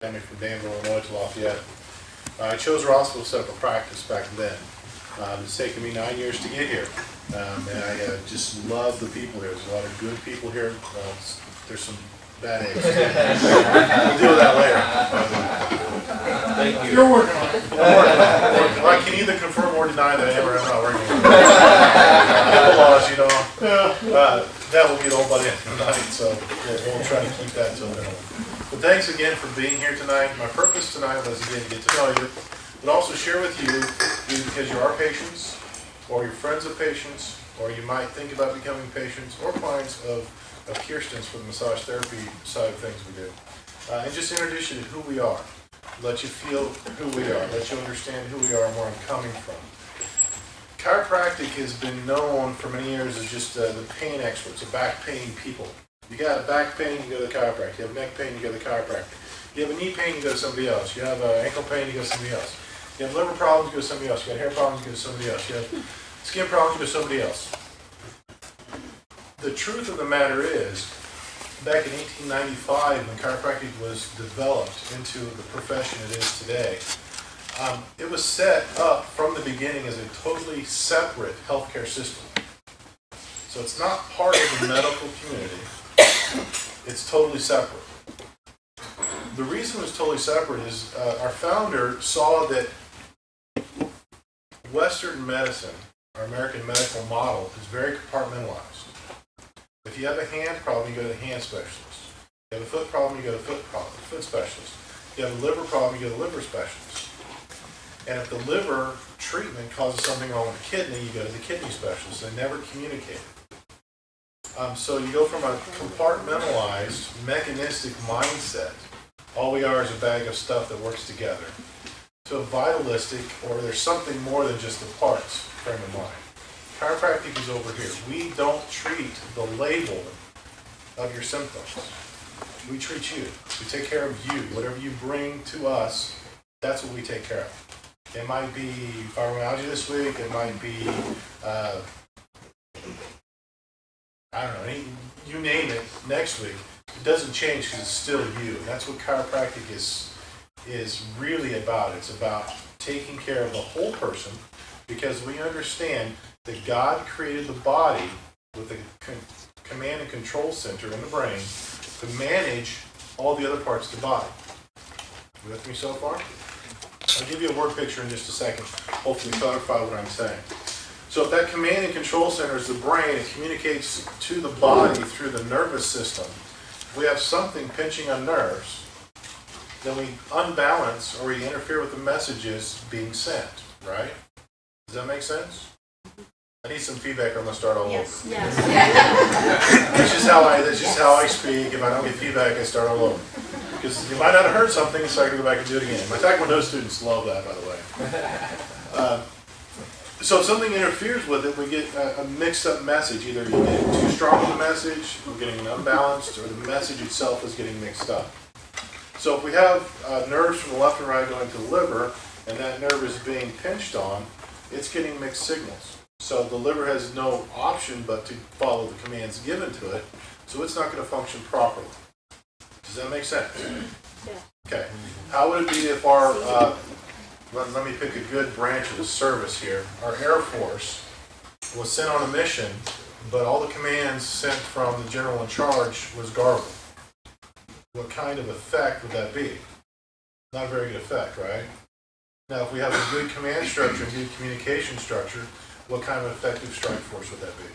From Danville, Illinois to Lafayette. I chose Rossville to set up a practice back then. It's taken me 9 years to get here. And I just love the people here. There's a lot of good people here. There's some bad eggs. We'll deal with that later. Thank you. You're working on it. Well, I can either confirm or deny that I am or am not working on it. Laws, you know. That will get old by the end of the night, so we'll try to keep that till then. But thanks again for being here tonight. My purpose tonight was again to get to know you, but also share with you, because you are patients, or you're friends of patients, or you might think about becoming patients, or clients of Kirsten's for the massage therapy side of things we do. And just introduce you to who we are. Let you feel who we are. Let you understand who we are and where I'm coming from. Chiropractic has been known for many years as just the pain experts, the back pain people. You got a back pain, you go to the chiropractor. You have neck pain, you go to the chiropractor. You have a knee pain, you go to somebody else. You have ankle pain, you go to somebody else. You have liver problems, you go to somebody else. You have hair problems, you go to somebody else. You have skin problems, you go to somebody else. The truth of the matter is, back in 1895, when chiropractic was developed into the profession it is today, it was set up from the beginning as a totally separate healthcare system. So it's not part of the medical community. It's totally separate. The reason it was totally separate is our founder saw that Western medicine, our American medical model, is very compartmentalized. If you have a hand problem, you go to the hand specialist. If you have a foot problem, you go to foot specialist. If you have a liver problem, you go to liver specialist. And if the liver treatment causes something wrong with the kidney, you go to the kidney specialist. They never communicate. So you go from a compartmentalized, mechanistic mindset, all we are is a bag of stuff that works together, to a vitalistic, or there's something more than just the parts frame of mind. Chiropractic is over here. We don't treat the label of your symptoms. We treat you. We take care of you. Whatever you bring to us, that's what we take care of. It might be fibromyalgia this week. It might be, I don't know, you name it next week. It doesn't change because it's still you. And that's what chiropractic is really about. It's about taking care of the whole person, because we understand that God created the body with a command and control center in the brain to manage all the other parts of the body. You with me so far? I'll give you a word picture in just a second, hopefully clarify what I'm saying. So if that command and control center is the brain, it communicates to the body through the nervous system. If we have something pinching on nerves, then we unbalance or we interfere with the messages being sent, right? Does that make sense? I need some feedback or I'm going to start all over. Yes. That's just how I speak. If I don't get feedback, I start all over. Because you might not have heard something, so I can go back and do it again. My Taekwondo students love that, by the way. So if something interferes with it, we get a mixed-up message. Either you get too strong of a message, we're getting an unbalanced, or the message itself is getting mixed up. So if we have nerves from the left and right going to the liver, and that nerve is being pinched on, it's getting mixed signals. So the liver has no option but to follow the commands given to it, so it's not going to function properly. Does that make sense? Yeah. Okay. How would it be if our, let me pick a good branch of the service here, our Air Force was sent on a mission, but all the commands sent from the general in charge was garbled? What kind of effect would that be? Not a very good effect, right? Now, if we have a good command structure and good communication structure, what kind of effective strike force would that be?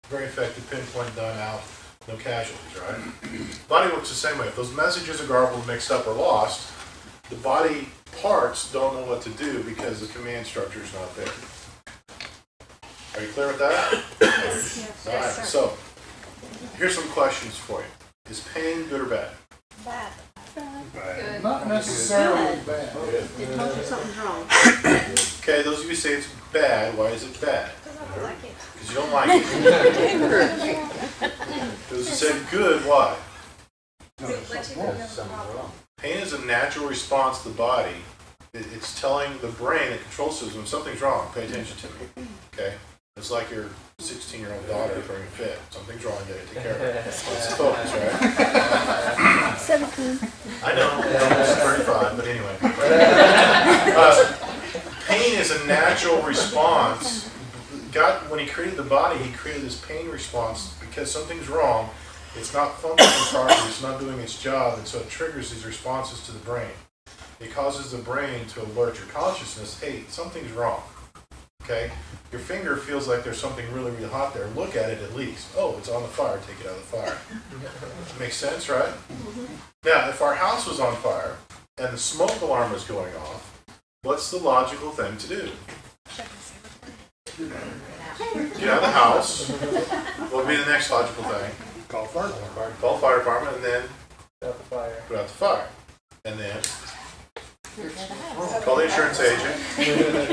Very effective, pinpoint, done out, no casualties, right? Body works the same way. If those messages are garbled, mixed up, or lost, the body parts don't know what to do because the command structure is not there. Are you clear with that? Yes. All right, so here's some questions for you. Is pain good or bad? Bad. Good. Not necessarily Good. bad. It tells you something's wrong. Okay, those of you say it's bad. Why is it bad? Because I don't like it. Because you don't like it. Those who said good, why? Pain is a natural response to the body. It's telling the brain, the control system, something's wrong. Pay attention to me. Okay? It's like your 16-year-old daughter throwing a fit. Something's wrong. You gotta take care of it. That's the focus, right? 17. I know. Almost 35. a natural response. God, when he created the body, he created this pain response because something's wrong. It's not functioning properly, it's not doing its job, and so it triggers these responses to the brain. It causes the brain to alert your consciousness, hey, something's wrong. Okay? Your finger feels like there's something really, really hot there. Look at it at least. Oh, it's on the fire, take it out of the fire. Makes sense, right? Now, if our house was on fire and the smoke alarm was going off, what's the logical thing to do? Get out of the house. What would be the next logical thing? Call fire department. Call the fire department and then Put out the fire. put out the fire. And then call the insurance agent,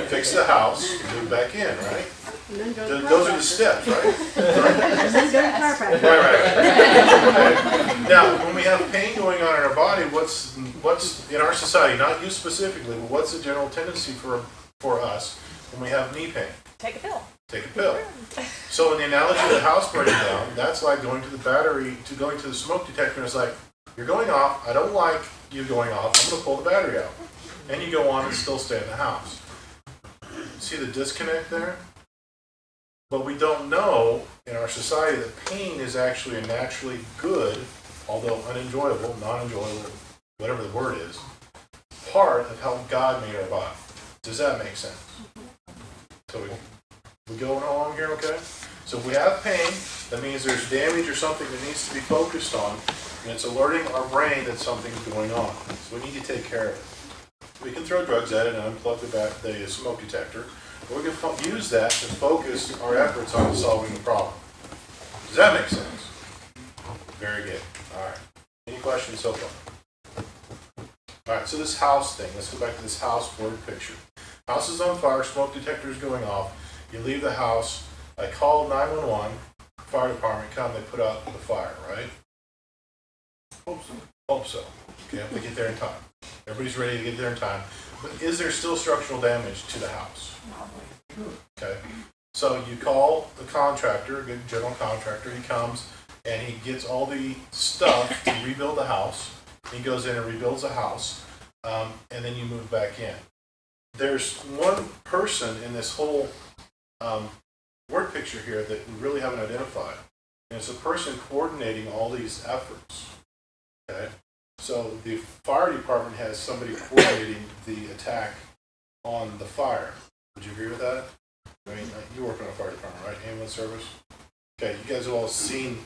fix the house, move back in, right? And then go to the Those are the chiropractor. steps, right? And then go to the chiropractor. Right. Okay. Now, when we have pain going on in our body, what's in our society, not you specifically, but what's the general tendency for us when we have knee pain? Take a pill. Take a pill. So in the analogy of the house burning down, that's like going to the battery, going to the smoke detector, and it's like, you're going off, I don't like you going off, I'm going to pull the battery out. And you go on and still stay in the house. See the disconnect there? But we don't know in our society that pain is actually a naturally good, although unenjoyable, non-enjoyable, whatever the word is, part of how God made our body. Does that make sense? So we going along here, okay? So if we have pain, that means there's damage or something that needs to be focused on, and it's alerting our brain that something's going on. So we need to take care of it. We can throw drugs at it and unplug the smoke detector, or we can use that to focus our efforts on solving the problem. Does that make sense? Very good. All right. Any questions so far? All right, so this house thing, let's go back to this house word picture. House is on fire, smoke detector is going off. You leave the house. I call 911, fire department come, they put out the fire, right? Hope so. Okay, if they get there in time. Everybody's ready to get there in time. But is there still structural damage to the house? Okay. So you call the contractor, a good general contractor, he comes and he gets all the stuff to rebuild the house. He goes in and rebuilds the house, and then you move back in. There's one person in this whole word picture here that we really haven't identified. And it's a person coordinating all these efforts. Okay? So the fire department has somebody coordinating the attack on the fire. Would you agree with that? I mean, you work on a fire department, right? Ambulance service? Okay, you guys have all seen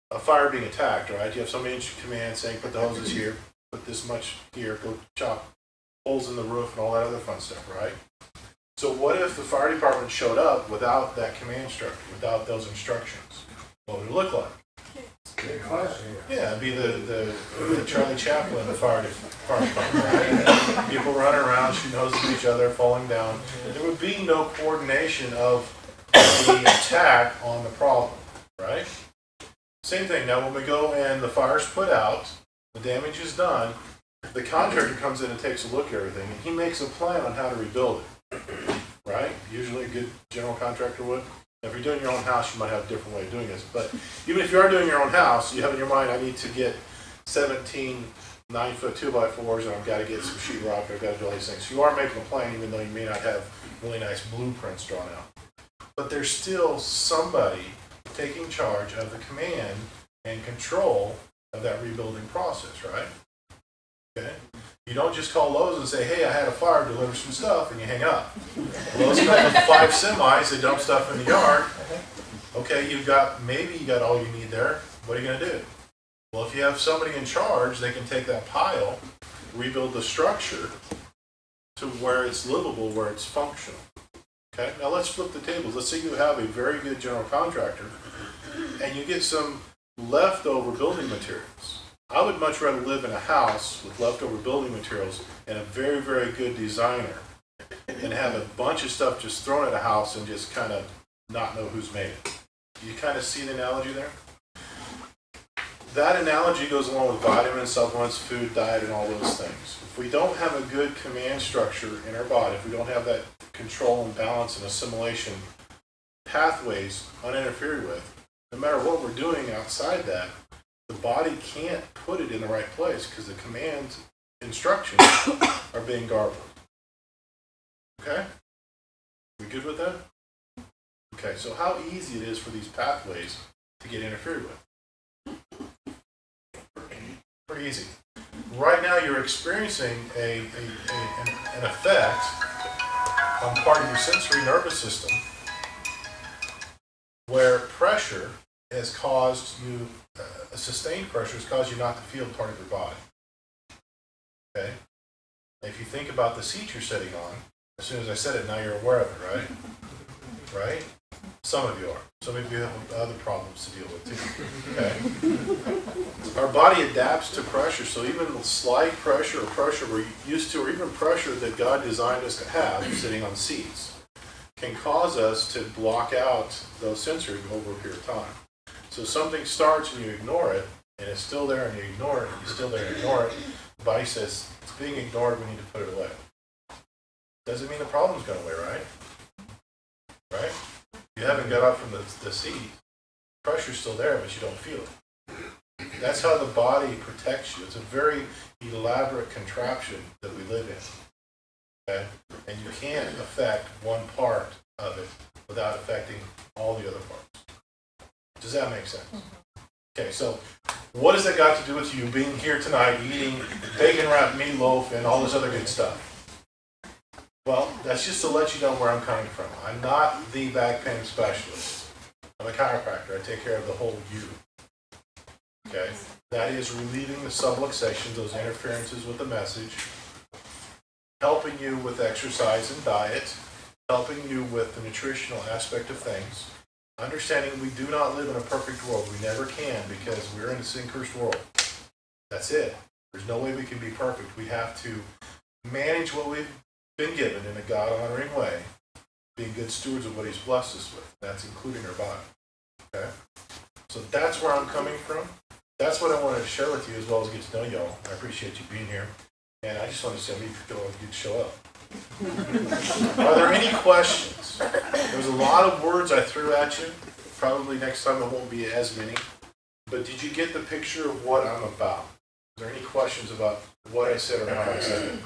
a fire being attacked, right? You have somebody in command saying, put the hoses here, put this much here, go chop holes in the roof and all that other fun stuff, right? So what if the fire department showed up without that command structure, without those instructions? What would it look like? Yeah, it'd be the Charlie Chaplin of the fire department, right? People running around, shooting hoses at each other, falling down. There would be no coordination of the attack on the problem, right? Same thing. Now when we go and the fire's put out, the damage is done, the contractor comes in and takes a look at everything, and he makes a plan on how to rebuild it, right? Usually a good general contractor would. If you're doing your own house, you might have a different way of doing this. But even if you are doing your own house, you have in your mind, I need to get 17 9-foot 2x4s, and I've got to get some sheetrock, I've got to do all these things. So you are making a plan, even though you may not have really nice blueprints drawn out. But there's still somebody taking charge of the command and control of that rebuilding process, right? Okay. You don't just call Lowe's and say, hey, I had a fire, deliver some stuff, and you hang up. Lowe's comes with 5 semis, they dump stuff in the yard. Okay, maybe you got all you need there. What are you going to do? Well, if you have somebody in charge, they can take that pile, rebuild the structure to where it's livable, where it's functional. Okay, now let's flip the tables. Let's say you have a very good general contractor, and you get some leftover building materials. I would much rather live in a house with leftover building materials and a very, very good designer than have a bunch of stuff just thrown at a house and just kind of not know who's made it. You kind of see the analogy there? That analogy goes along with vitamins, supplements, food, diet, and all those things. If we don't have a good command structure in our body, if we don't have that control and balance and assimilation pathways uninterfered with, no matter what we're doing outside that, the body can't put it in the right place because the command instructions are being garbled. Okay? We good with that? Okay, so how easy it is for these pathways to get interfered with? Pretty easy. Right now you're experiencing an effect on part of your sensory nervous system where pressure has caused you, a sustained pressure has caused you not to feel part of your body. Okay? If you think about the seat you're sitting on, as soon as I said it, now you're aware of it, right? Right? Some of you are. Some of you have other problems to deal with too. Okay? Our body adapts to pressure, so even slight pressure or pressure we're used to, or even pressure that God designed us to have sitting on seats, can cause us to block out those sensory over a period of time. So something starts and you ignore it, and it's still there, and you ignore it, and it's still there, and you ignore it. The body says, it's being ignored, we need to put it away. Doesn't mean the problem's going away, right? Right? You haven't got up from the seat. Pressure's still there, but you don't feel it. That's how the body protects you. It's a very elaborate contraption that we live in. Okay? And you can't affect one part of it without affecting all the other parts. Does that make sense? Okay, so what has that got to do with you being here tonight, eating bacon-wrapped meatloaf and all this other good stuff? Well, that's just to let you know where I'm coming from. I'm not the back pain specialist. I'm a chiropractor. I take care of the whole you. Okay? That is relieving the subluxations, those interferences with the message, helping you with exercise and diet, helping you with the nutritional aspect of things, understanding we do not live in a perfect world. We never can, because we're in a sin-cursed world. That's it. There's no way we can be perfect. We have to manage what we've been given in a God-honoring way, being good stewards of what He's blessed us with. That's including our body. Okay? So that's where I'm coming from. That's what I wanted to share with you, as well as get to know y'all. I appreciate you being here. And I just wanted to say, maybe you'd show up. Are there any questions? There was a lot of words I threw at you. Probably next time it won't be as many. But did you get the picture of what I'm about? Are there any questions about what I said or how I said it?